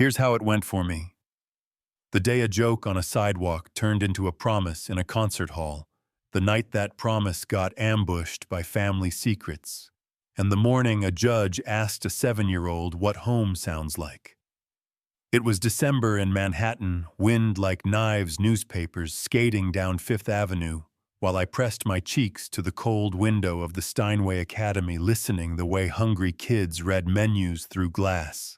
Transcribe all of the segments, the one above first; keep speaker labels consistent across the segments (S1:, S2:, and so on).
S1: Here's how it went for me. The day a joke on a sidewalk turned into a promise in a concert hall. The night that promise got ambushed by family secrets. And the morning a judge asked a 7-year-old what home sounds like. It was December in Manhattan, wind like knives, newspapers skating down Fifth Avenue, while I pressed my cheeks to the cold window of the Steinway Academy, listening the way hungry kids read menus through glass.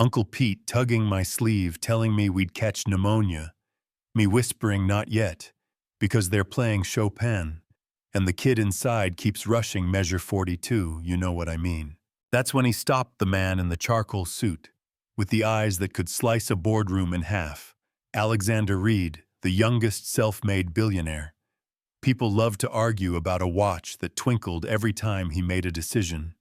S1: Uncle Pete tugging my sleeve, telling me we'd catch pneumonia, me whispering not yet, because they're playing Chopin, and the kid inside keeps rushing measure 42, you know what I mean. That's when he stopped the man in the charcoal suit, with the eyes that could slice a boardroom in half. Alexander Reed, the youngest self-made billionaire. People loved to argue about a watch that twinkled every time he made a decision.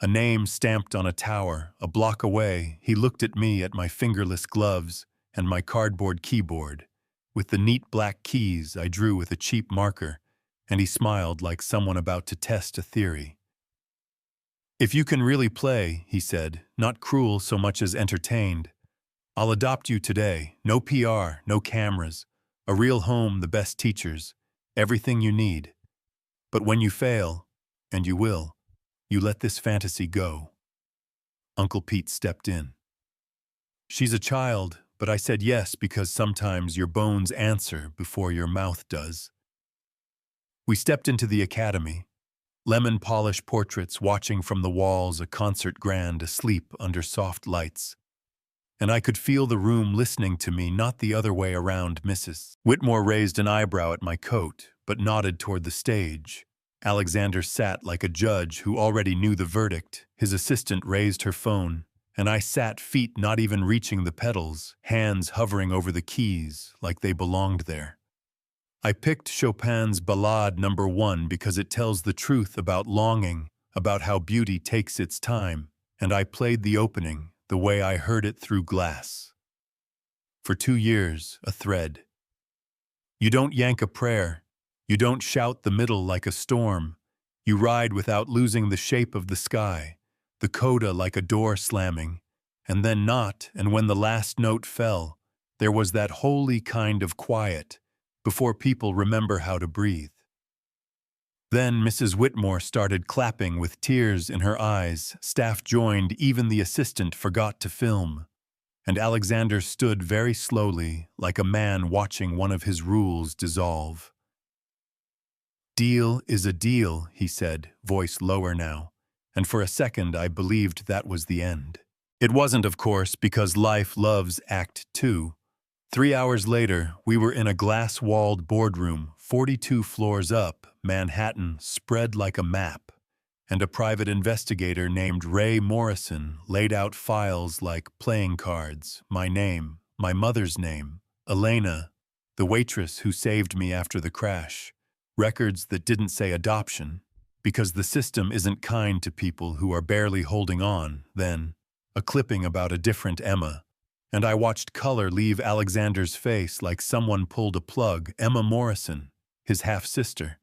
S1: A name stamped on a tower, a block away. He looked at me, at my fingerless gloves and my cardboard keyboard, with the neat black keys I drew with a cheap marker, and he smiled like someone about to test a theory. "If you can really play," he said, not cruel so much as entertained, "I'll adopt you today. No PR, no cameras, a real home, the best teachers, everything you need. But when you fail, and you will, you let this fantasy go." Uncle Pete stepped in. "She's a child, but I said yes because sometimes your bones answer before your mouth does." We stepped into the academy. Lemon-polished portraits watching from the walls, a concert grand asleep under soft lights. And I could feel the room listening to me, not the other way around. Mrs. Whitmore raised an eyebrow at my coat, but nodded toward the stage. Alexander sat like a judge who already knew the verdict. His assistant raised her phone, and I sat, feet not even reaching the pedals, hands hovering over the keys like they belonged there. I picked Chopin's Ballade No. 1 because it tells the truth about longing, about how beauty takes its time, and I played the opening the way I heard it through glass. For 2 years, a thread. You don't yank a prayer. You don't shout the middle like a storm. You ride without losing the shape of the sky, the coda like a door slamming, and then not, and when the last note fell, there was that holy kind of quiet, before people remember how to breathe. Then Mrs. Whitmore started clapping with tears in her eyes. Staff joined, even the assistant forgot to film. And Alexander stood very slowly, like a man watching one of his rules dissolve. "Deal is a deal," he said, voice lower now, and for a second I believed that was the end. It wasn't, of course, because life loves Act 2. 3 hours later, we were in a glass-walled boardroom, 42 floors up, Manhattan, spread like a map, and a private investigator named Ray Morrison laid out files like playing cards, my name, my mother's name, Elena, the waitress who saved me after the crash, records that didn't say adoption, because the system isn't kind to people who are barely holding on, then a clipping about a different Emma. And I watched color leave Alexander's face like someone pulled a plug. Emma Morrison, his half-sister.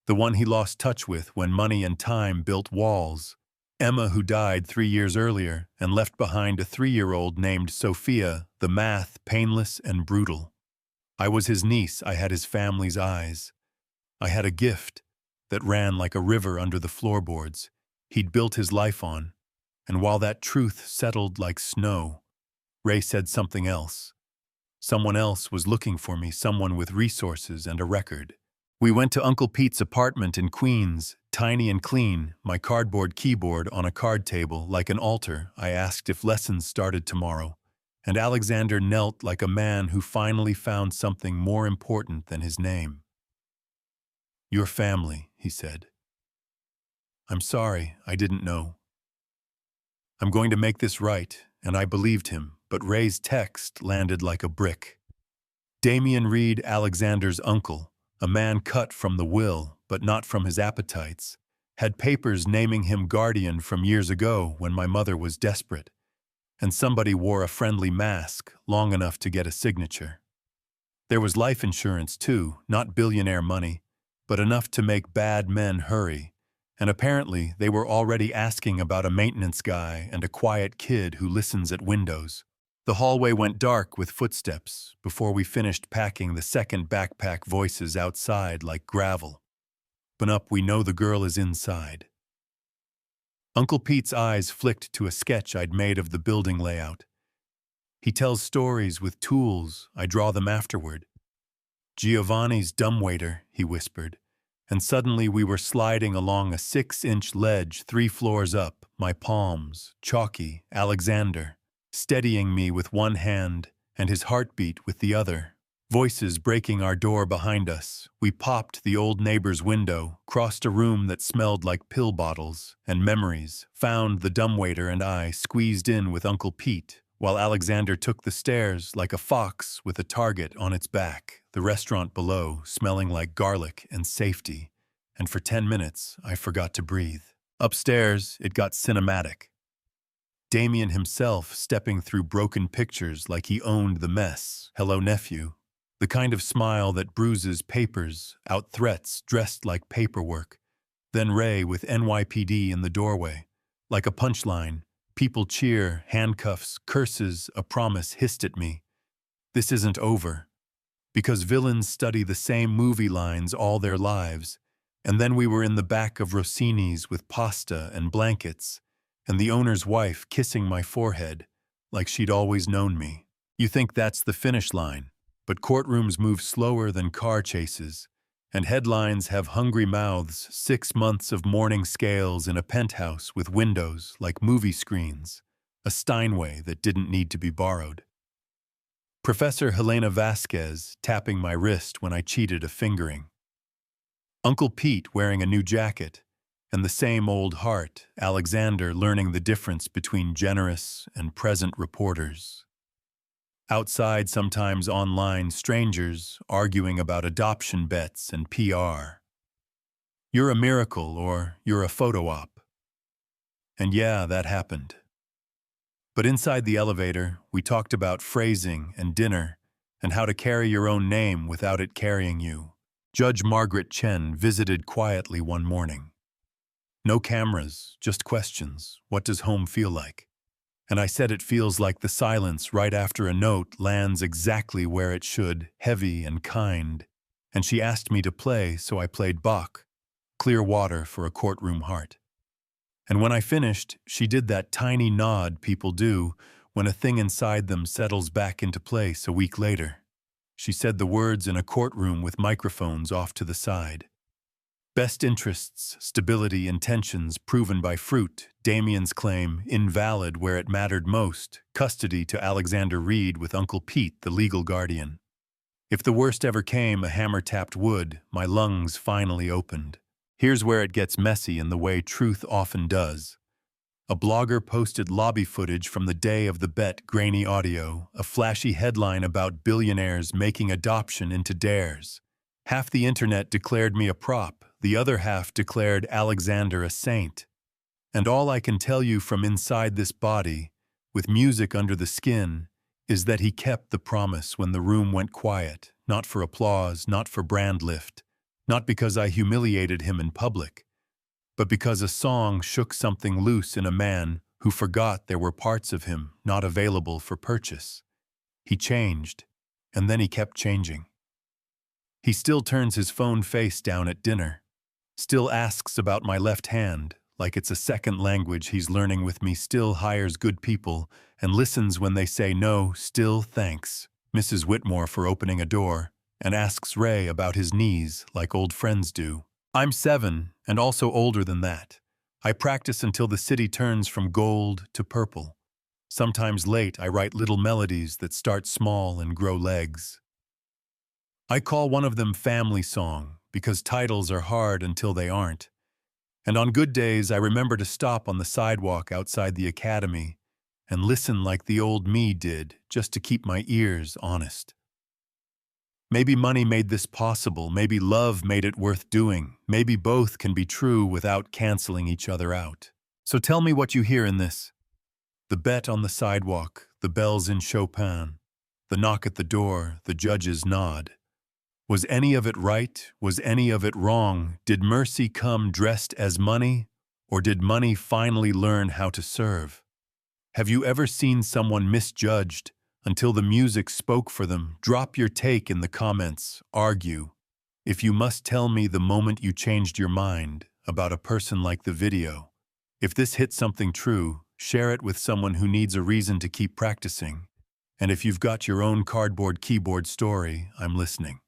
S1: The one he lost touch with when money and time built walls. Emma, who died 3 years earlier and left behind a 3-year-old named Sophia, the math, painless and brutal. I was his niece. I had his family's eyes. I had a gift that ran like a river under the floorboards he'd built his life on. And while that truth settled like snow, Ray said something else. Someone else was looking for me, someone with resources and a record. We went to Uncle Pete's apartment in Queens, tiny and clean, my cardboard keyboard on a card table like an altar. I asked if lessons started tomorrow, and Alexander knelt like a man who finally found something more important than his name. "Your family," he said. "I'm sorry, I didn't know. I'm going to make this right," and I believed him. But Ray's text landed like a brick. Damian Reed, Alexander's uncle, a man cut from the will, but not from his appetites, had papers naming him guardian from years ago when my mother was desperate, and somebody wore a friendly mask long enough to get a signature. There was life insurance too, not billionaire money, but enough to make bad men hurry, And apparently they were already asking about a maintenance guy and a quiet kid who listens at windows. The hallway went dark with footsteps before we finished packing the second backpack. Voices outside like gravel. Open up, we know the girl is inside. Uncle Pete's eyes flicked to a sketch I'd made of the building layout. He tells stories with tools, I draw them afterward. Giovanni's dumbwaiter, he whispered, and suddenly we were sliding along a 6-inch ledge 3 floors up, my palms, chalky, Alexander, steadying me with one hand and his heartbeat with the other. Voices breaking our door behind us. We popped the old neighbor's window, crossed a room that smelled like pill bottles, and memories, found the dumbwaiter and I squeezed in with Uncle Pete, while Alexander took the stairs like a fox with a target on its back, the restaurant below smelling like garlic and safety, and for 10 minutes I forgot to breathe. Upstairs, it got cinematic. Damien himself stepping through broken pictures like he owned the mess. Hello, nephew. The kind of smile that bruises papers, out threats dressed like paperwork. Then Ray with NYPD in the doorway. Like a punchline, people cheer, handcuffs, curses, a promise hissed at me. This isn't over. Because villains study the same movie lines all their lives. And then we were in the back of Rossini's with pasta and blankets, and the owner's wife kissing my forehead, like she'd always known me. You think that's the finish line. But courtrooms move slower than car chases, and headlines have hungry mouths, 6 months of morning scales in a penthouse with windows like movie screens, a Steinway that didn't need to be borrowed. Professor Helena Vasquez tapping my wrist when I cheated a fingering. Uncle Pete wearing a new jacket, and the same old heart, Alexander learning the difference between generous and present reporters. Outside, sometimes online, strangers arguing about adoption bets and PR. You're a miracle or you're a photo op. And yeah, that happened. But inside the elevator, we talked about phrasing and dinner and how to carry your own name without it carrying you. Judge Margaret Chen visited quietly one morning. No cameras, just questions. What does home feel like? And I said it feels like the silence right after a note lands exactly where it should, heavy and kind. And she asked me to play, so I played Bach, Clear Water for a Courtroom Heart. And when I finished, she did that tiny nod people do when a thing inside them settles back into place a week later. She said the words in a courtroom with microphones off to the side. Best interests, stability, intentions proven by fruit, Damien's claim, invalid where it mattered most, custody to Alexander Reed with Uncle Pete, the legal guardian. If the worst ever came, a hammer tapped wood, my lungs finally opened. Here's where it gets messy in the way truth often does. A blogger posted lobby footage from the day of the bet, grainy audio, a flashy headline about billionaires making adoption into dares. Half the internet declared me a prop, the other half declared Alexander a saint. And all I can tell you from inside this body, with music under the skin, is that he kept the promise when the room went quiet, not for applause, not for brand lift, not because I humiliated him in public, but because a song shook something loose in a man who forgot there were parts of him not available for purchase. He changed, and then he kept changing. He still turns his phone face down at dinner, still asks about my left hand, like it's a second language he's learning with me, still hires good people and listens when they say no, still thanks Mrs. Whitmore for opening a door, and asks Ray about his knees like old friends do. I'm 7 and also older than that. I practice until the city turns from gold to purple. Sometimes late I write little melodies that start small and grow legs. I call one of them Family Song because titles are hard until they aren't. And on good days I remember to stop on the sidewalk outside the academy and listen like the old me did, just to keep my ears honest. Maybe money made this possible, maybe love made it worth doing, maybe both can be true without canceling each other out. So tell me what you hear in this. The bet on the sidewalk, the bells in Chopin, the knock at the door, the judge's nod. Was any of it right? Was any of it wrong? Did mercy come dressed as money? Or did money finally learn how to serve? Have you ever seen someone misjudged until the music spoke for them? Drop your take in the comments. Argue. If you must tell me the moment you changed your mind about a person like the video. If this hit something true, share it with someone who needs a reason to keep practicing. And if you've got your own cardboard keyboard story, I'm listening.